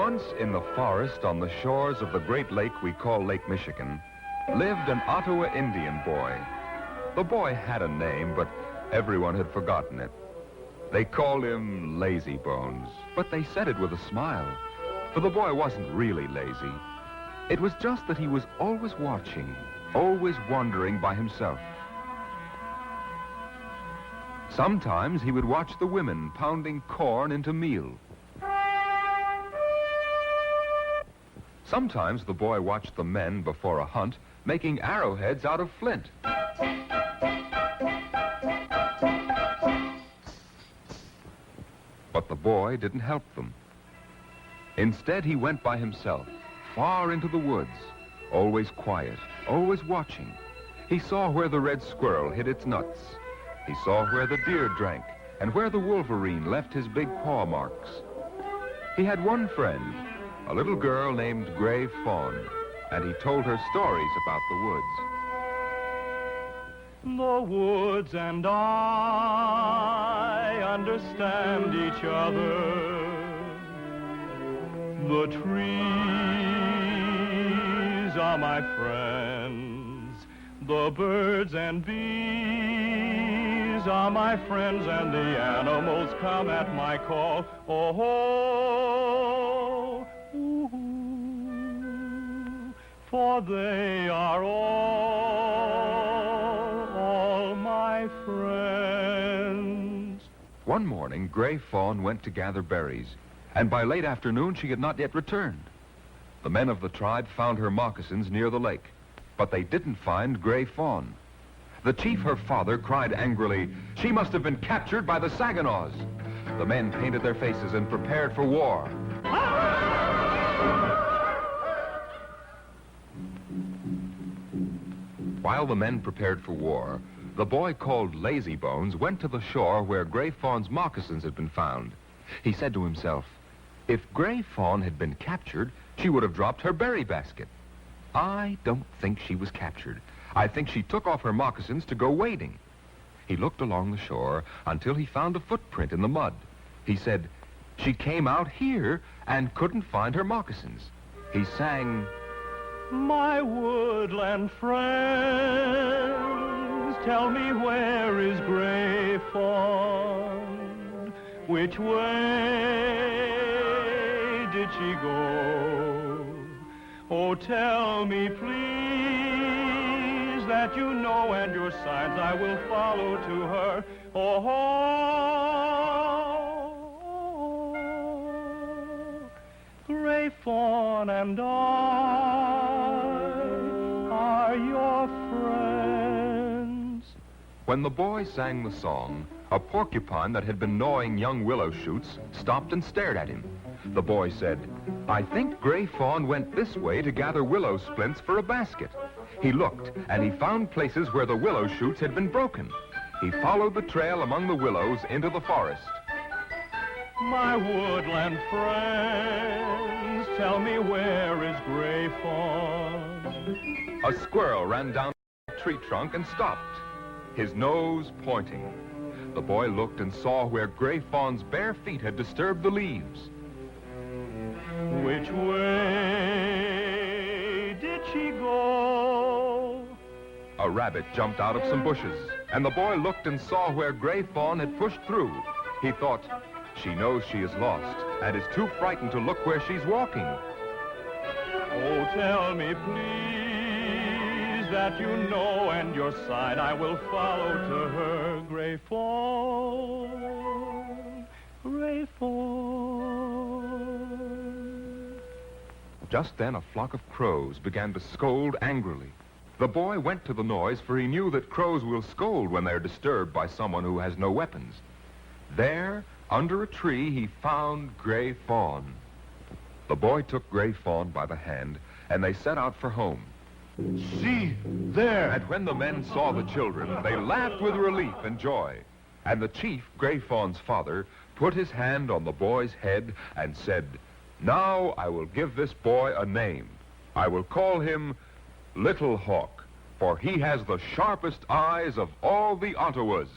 Once in the forest on the shores of the great lake we call Lake Michigan lived an Ottawa Indian boy. The boy had a name, but everyone had forgotten it. They called him Lazy Bones, but they said it with a smile, for the boy wasn't really lazy. It was just that he was always watching, always wondering by himself. Sometimes he would watch the women pounding corn into meal. Sometimes the boy watched the men before a hunt making arrowheads out of flint. But the boy didn't help them. Instead, he went by himself, far into the woods, always quiet, always watching. He saw where the red squirrel hid its nuts. He saw where the deer drank and where the wolverine left his big paw marks. He had one friend, a little girl named Gray Fawn, and he told her stories about the woods. The woods and I understand each other. The trees are my friends. The birds and bees are my friends, and the animals come at my call. Oh, for they are all my friends. One morning, Gray Fawn went to gather berries, and by late afternoon she had not yet returned. The men of the tribe found her moccasins near the lake, but they didn't find Gray Fawn. The chief, her father, cried angrily, "She must have been captured by the Saginaws." The men painted their faces and prepared for war. While the men prepared for war, the boy called Lazy Bones went to the shore where Gray Fawn's moccasins had been found. He said to himself, if Gray Fawn had been captured, she would have dropped her berry basket. I don't think she was captured. I think she took off her moccasins to go wading. He looked along the shore until he found a footprint in the mud. He said, she came out here and couldn't find her moccasins. He sang, my woodland friends, tell me where is Gray Fawn? Which way did she go? Oh, tell me, please, that you know, and your signs I will follow to her. Oh, Gray Fawn and I are your friends. When the boy sang the song, a porcupine that had been gnawing young willow shoots stopped and stared at him. The boy said, I think Gray Fawn went this way to gather willow splints for a basket. He looked, and he found places where the willow shoots had been broken. He followed the trail among the willows into the forest. My woodland friends, tell me where is Gray Fawn? A squirrel ran down a tree trunk and stopped, his nose pointing. The boy looked and saw where Gray Fawn's bare feet had disturbed the leaves. Which way did she go? A rabbit jumped out of some bushes, and the boy looked and saw where Gray Fawn had pushed through. He thought, she knows she is lost and is too frightened to look where she's walking. Oh, tell me, please, that you know, and your sign I will follow to her. Gray Fawn, Gray Fawn. Just then a flock of crows began to scold angrily. The boy went to the noise, for he knew that crows will scold when they're disturbed by someone who has no weapons. There, under a tree, he found Gray Fawn. The boy took Gray Fawn by the hand, and they set out for home. See, there! And when the men saw the children, they laughed with relief and joy. And the chief, Gray Fawn's father, put his hand on the boy's head and said, now I will give this boy a name. I will call him Little Hawk, for he has the sharpest eyes of all the Ottawas.